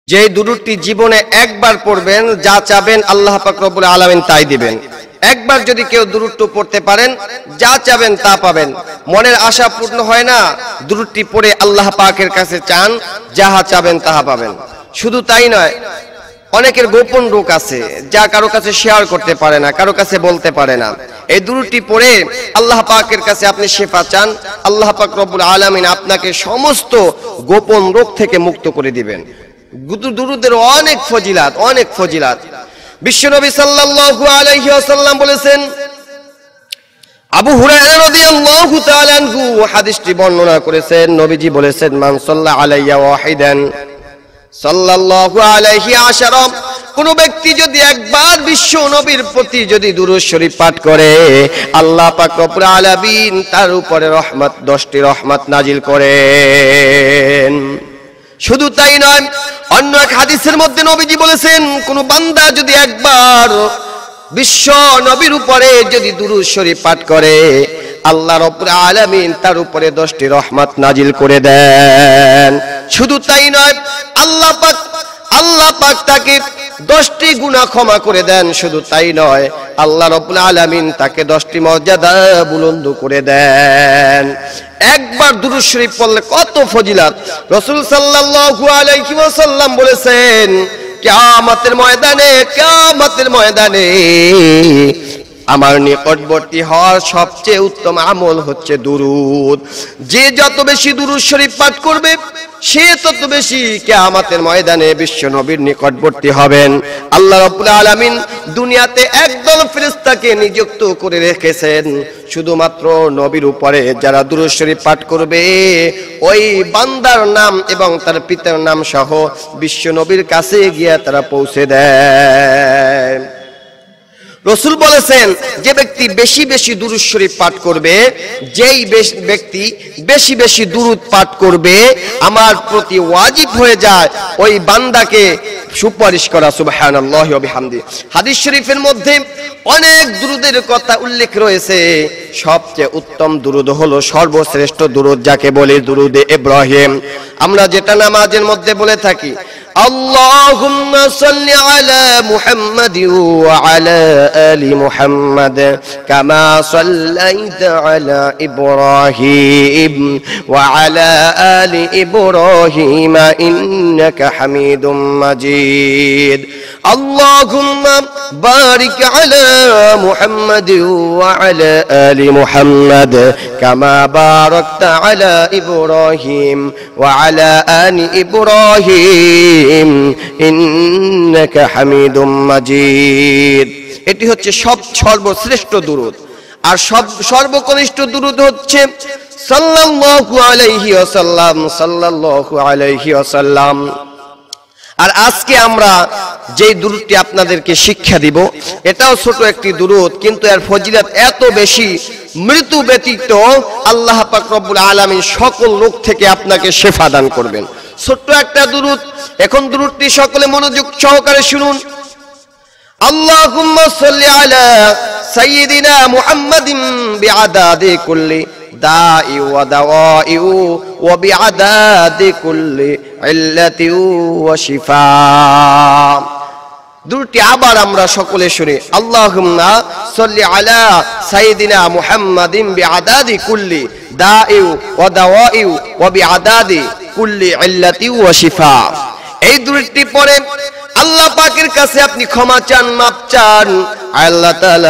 যে দুরূদটি জীবনে একবার পড়বেন, যা চাবেন আল্লাহ পাক রব্বুল আলামিন তাই দিবেন। একবার যদি কেউ দুরূদটি পড়তে পারেন, যা চাবেন তা পাবেন। মনের আশা পূর্ণ হয় না, দুরূদটি পড়ে আল্লাহ পাকের কাছে চান, যাহা চাবেন তাহা পাবেন। শুধু তাই নয়, অনেকের গোপন রোগ আছে যা কারো কাছে শেয়ার করতে পারে না, কারো কাছে বলতে পারে না। এই দুরূদটি পড়ে আল্লাহ পাকের কাছে আপনি শিফা চান, আল্লাহ পাক রব্বুল আলামিন আপনাকে সমস্ত গোপন রোগ থেকে মুক্ত করে দিবেন। দুরূদের অনেক ফজিলাত, অনেক ফজিলাত। বিশ্বনবী সাল্লাল্লাহু আলাইহি ওয়াসাল্লাম বলেছেন, আবু হুরায়রা রাদিয়াল্লাহু তাআলা আনহু হাদিসটি বর্ণনা করেছেন, নবীজি বলেছেন, মান সাল্লা আলাইয়া ওয়াহিদান সাল্লাল্লাহু আলাইহি আশারা, কোন ব্যক্তি যদি একবার বিশ্ব নবীর প্রতি যদি দুরূদ শরীফ পাঠ করে, আল্লাহ পাক রব্বুল আলামিন তার উপরে রহমত 10টি রহমত নাজিল করেন। শুধু তাই নয়, অন্য এক হাদিসের মধ্যে নবীজি বলেছেন, কোন বান্দা যদি একবার বিশ্ব নবীর উপরে যদি দুরূদ শরীফ পাঠ করে, আল্লাহ রাব্বুল আলামিন তার উপরে 10টি রহমত নাজিল করে দেন। শুধু তাই নয়, আল্লাহ পাক তাকে 10টি গুনাহ ক্ষমা করে দেন। শুধু তাই নয়, আল্লাহ রাব্বুল আলামিন তাকে 10টি মর্যাদা বুলন্দ করে দেন। একবার দুরূদ শরীফ পড়লে কত ফজিলত! রাসূল সাল্লাল্লাহু আলাইহি ওয়াসাল্লাম বলেছেন, কিয়ামতের ময়দানে আমার নিকটবর্তী হওয়ার সবচেয়ে উত্তম আমল হচ্ছে দুরূদ। যে যত বেশি দুরূদ শরীফ পাঠ করবে, সে তত বেশি কিয়ামতের ময়দানে বিশ্ব নবীর নিকটবর্তী হবেন। আল্লাহ রাব্বুল আলামিন দুনিয়াতে একদল ফেরেশতাকে নিযুক্ত করে রেখেছেন শুধুমাত্র নবীর উপরে। যারা দুরূদ শরীফ পাঠ করবে, ওই বান্দার নাম এবং তার পিতার নাম সহ বিশ্ব নবীর কাছে গিয়ে তারা পৌঁছে দেয়। রাসূল বলেছেন, যে ব্যক্তি বেশি বেশি দুরূদ শরীফ পাঠ করবে, যেই ব্যক্তি বেশি বেশি দুরূদ পাঠ করবে, আমার প্রতি ওয়াজিব হয়ে যায় ওই বান্দাকে সুপারিশ করা। সুবহানাল্লাহি ওয়া বিহামদি। হাদিস শরীফের মধ্যে অনেক দুরূদের কথা উল্লেখ রয়েছে। সবচেয়ে উত্তম দুরূদ হলো সর্বশ্রেষ্ঠ দুরূদ, যাকে বলে দুরূদে ইব্রাহিম। আমরা যেটা নামাজের মধ্যে বলে থাকি, আল্লাহুম্মা সাল্লি আলা মুহাম্মাদিন ওয়া আলা আলি মুহাম্মাদ কামা সাল্লাইতা আলা ইব্রাহিম ওয়া আলা আলি ইব্রাহিম ইন্নাকা হামিদুম মাজিদ। আল্লাহুম্মা বারিক আলা মুহাম্মাদিন ওয়া আলা আলি মুহাম্মাদ কামা বারাকতা আলা ইব্রাহিম ওয়া আলা আলি ইব্রাহিম ইন্নাকা হামিদুম মাজিদ। এটি হচ্ছে সর্বশ্রেষ্ঠ দুরূদ। আর সর্বকনিষ্ঠ দুরূদ হচ্ছে সাল্লাল্লাহু আলাইহি ওয়াসাল্লাম, সাল্লাল্লাহু আলাইহি ওয়াসাল্লাম। আর আজকে আমরা যে দুরূদটি আপনাদেরকে শিক্ষা দিব, এটাও ছোট একটি দুরূদ, কিন্তু এর ফজিলত এত বেশি, মৃত্যু ব্যতীত আল্লাহ পাক রব্বুল আলামিন সকল রোগ থেকে আপনাকে শিফা দান করবেন। ছোট্ট একটা দুরূদ। এখন দুরূদটি সকলে মনোযোগ সহকারে শুনুন। আল্লাহুম্মা সাল্লি আলা সাইয়্যিদিনা মুহাম্মাদিন বিআদাদি কুল্লি দাই ওয়া দাওয়াই ওয়া বিআদাদি কুল্লি ইল্লাতি ওয়া শিফা। দুরূদটি আবার আমরা সকলে শুনি। আল্লাহুম্মা সাল্লি আলা সাইয়্যিদিনা মুহাম্মাদিন বিআদাদি কুল্লি দাই ওয়া দাওয়াই ওয়া বিআদাদি কুল্লি ইল্লাতি ওয়া শিফা। এই দুরূদটি পড়ে আল্লাহ পাকের কাছে আপনি ক্ষমা চান, মাপ চান। আল্লাহ তাআলা